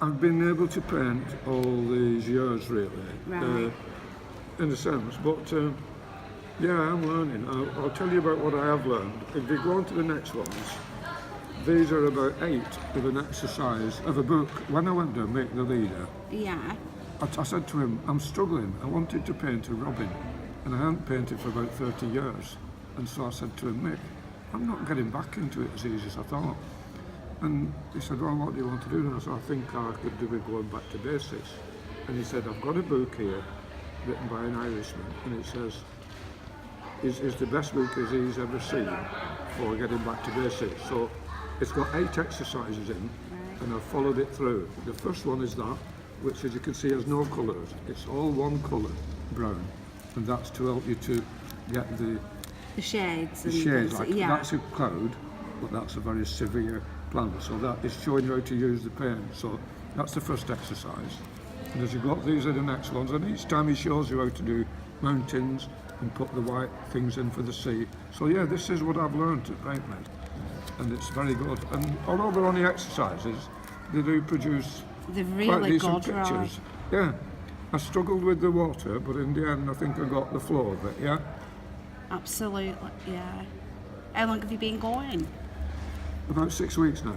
I've been able to paint all these years, really, Right. in a sense. But yeah, I'm learning. I'll tell you about what I have learned. If we go on to the next ones, these are about 8 of an exercise of a book. When I went to make the leader, Yeah. I said to him, I'm struggling. I wanted to paint a robin, and I hadn't painted for about 30 years. And so I said to him, Mick, I'm not getting back into it as easy as I thought. And he said, well, what do you want to do? And I said, I think I could do with going back to basics. And he said, I've got a book here written by an Irishman, and it says, is the best book as he's ever seen for getting back to basics. So it's got 8 exercises in, and I've followed it through. The first one is that, which as you can see has no colours. It's all one colour, brown, and that's to help you to get the shades. the and shades. things, Like, yeah. that's a cloud, but that's a very severe plan. So that is showing you how to use the paint. So that's the first exercise. And as you go up, these are the next ones. And each time he shows you how to do mountains and put the white things in for the sea. So yeah, this is what I've learned at Breightmet, and it's very good. And although they're only exercises, they do produce They're quite really decent good, right? pictures. Yeah, I struggled with the water, but in the end I think I got the flow of it, yeah? Absolutely, yeah. How long have you been going? About 6 weeks now,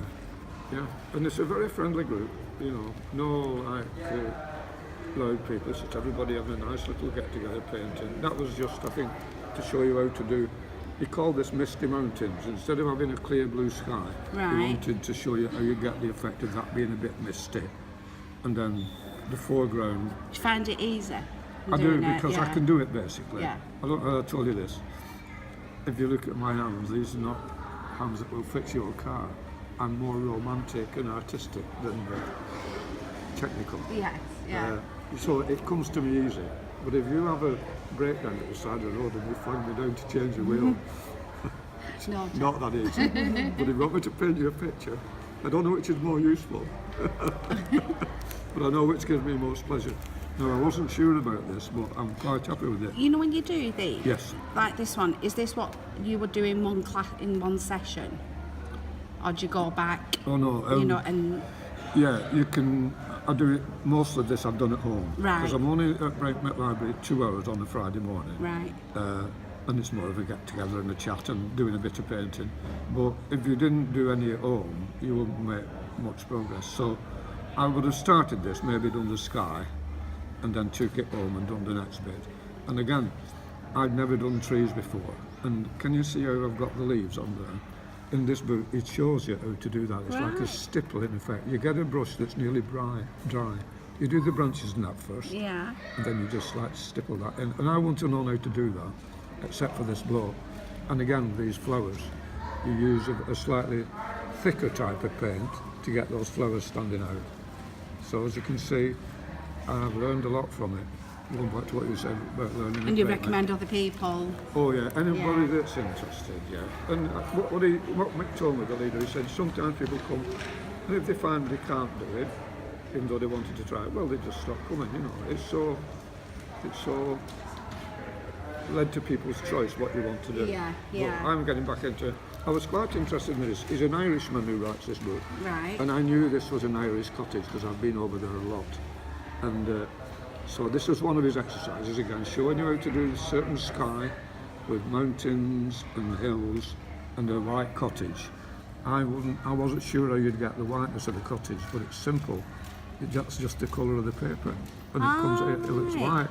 yeah. And it's a very friendly group, you know, no like loud people, it's just everybody having a nice little get-together painting. That was just, I think, to show you how to do, he called this Misty Mountains. Instead of having a clear blue sky, Right. he wanted to show you how you get the effect of that being a bit misty. And then the foreground, Did you find it easy? I do doing it? because I Yeah. can do it basically. Yeah. I don't know, I told you this. If you look at my hands, these are not hands that will fix your car. I'm more romantic and artistic than technical. Yes, yeah. So it comes to me easy. But if you have a breakdown at the side of the road and you flag me down to change the wheel, No, not that easy. But if you want me to paint you a picture, I don't know which is more useful. But I know which gives me most pleasure. No, I wasn't sure about this, but I'm quite happy with it. You know when you do these? Yes. Like this one, is this what you would do in one class, in one session? Or do you go back, Oh no, you know, and yeah, you can. I do it. Most of this I've done at home Right. because I'm only at Breightmet Library 2 hours on a Friday morning. right, And it's more of a get together and a chat and doing a bit of painting. But if you didn't do any at home, you wouldn't make much progress. So I would have started this, maybe done the sky, and then took it home and done the next bit. And again, I'd never done trees before. And can you see how I've got the leaves on there? In this book, it shows you how to do that. It's like a Right. stipple in effect. You get a brush that's nearly dry. You do the branches in that first, yeah. and then you just like stipple that in. And I wouldn't have known how to do that, except for this blow. And again, these flowers, you use a slightly thicker type of paint to get those flowers standing out. So as you can see, I've learned a lot from it. Going back to what you said about learning. And you at Breightmet. recommend other people? Oh yeah, anybody Yeah. that's interested, yeah. And what Mick told me, the leader, he said sometimes people come, and if they find they can't do it, even though they wanted to try it, well, they just stop coming, you know. It's so led to people's choice what you want to do. Yeah, But yeah. I'm getting back into, I was quite interested in this. He's an Irishman who writes this book. Right. And I knew this was an Irish cottage because I've been over there a lot. And so this was one of his exercises, again, showing you how to do a certain sky with mountains and hills and a white cottage. I wasn't sure how you'd get the whiteness of the cottage, but it's simple. That's just the colour of the paper. And it looks right. white.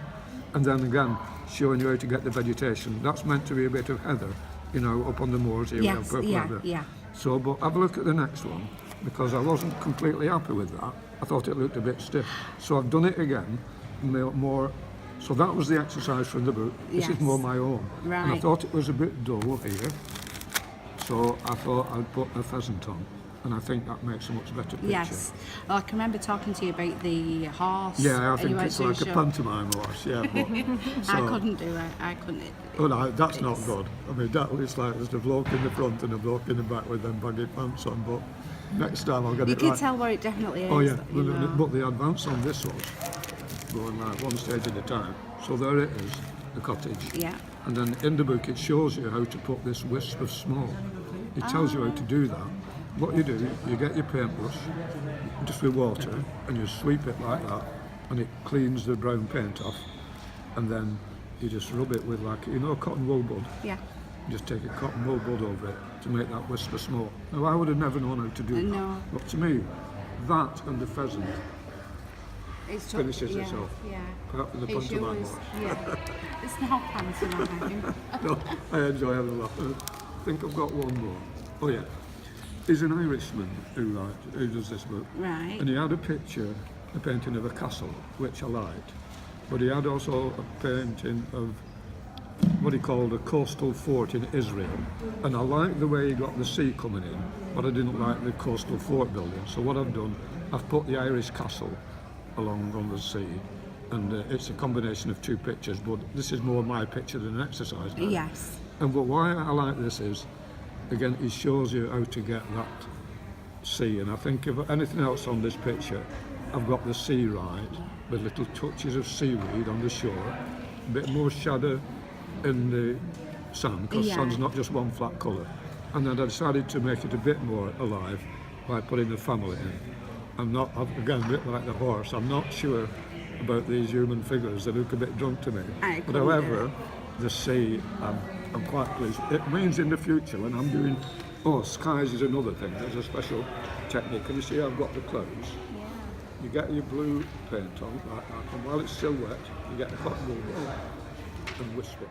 And then again, showing you how to get the vegetation. That's meant to be a bit of heather, you know, up on the moors here we have Yes, purple yeah, heather. yeah. So, but have a look at the next one, because I wasn't completely happy with that. I thought it looked a bit stiff. So I've done it again, more. So that was the exercise from the book. This is Yes. more my own. And I Right. thought it was a bit dull here. So I thought I'd put a pheasant on. And I think that makes a much better picture. Yes. Well, I can remember talking to you about the horse. Yeah, I and you think went it's to like a show. pantomime horse, yeah. But, so, I couldn't do it. I couldn't. Oh no, that's not It's- good. I mean, that looks like there's a bloke in the front and a bloke in the back with them baggy pants on, but next time I'll get You it can right. tell where it definitely is. Oh yeah, you but, know. but the advance on this was going like one stage at a time. So there it is, the cottage. Yeah. And then in the book it shows you how to put this wisp of smoke. It tells you how to do that. what you do, you get your paintbrush, just with water, and you sweep it like that, and it cleans the brown paint off, and then you just rub it with like, you know, cotton wool bud. Yeah. Just take a cotton wool bud over it to make that whisper smoke. Now I would have never known how to do that, No. but to me, that and the pheasant It's finishes yeah, itself. Yeah. Apart from the It's pantomime yours. horse. Yeah. It's not pantomime. No, I enjoy having a laugh. I think I've got one more. Oh yeah, he's an Irishman who does this book. Right. And he had a picture, a painting of a castle, which I liked. But he had also a painting of what he called a coastal fort in Israel. And I liked the way he got the sea coming in, but I didn't like the coastal fort building. So what I've done, I've put the Irish castle along on the sea. And it's a combination of two pictures, but this is more my picture than an exercise now. Yes. And but why I like this is, again, it shows you how to get that sea. And I think if anything else on this picture, I've got the sea right, with little touches of seaweed on the shore, a bit more shadow in the sand, because Yeah. sand's not just one flat colour. And then I decided to make it a bit more alive by putting the family in. Again, a bit like the horse, I'm not sure about these human figures. They look a bit drunk to me. I But couldn't however, the sea, I'm quite pleased. It means in the future when I'm doing, skies is another thing. There's a special technique. Can you see I've got the clouds? Yeah. You get your blue paint on like that, and while it's still wet, you get the cotton wool and wisp it.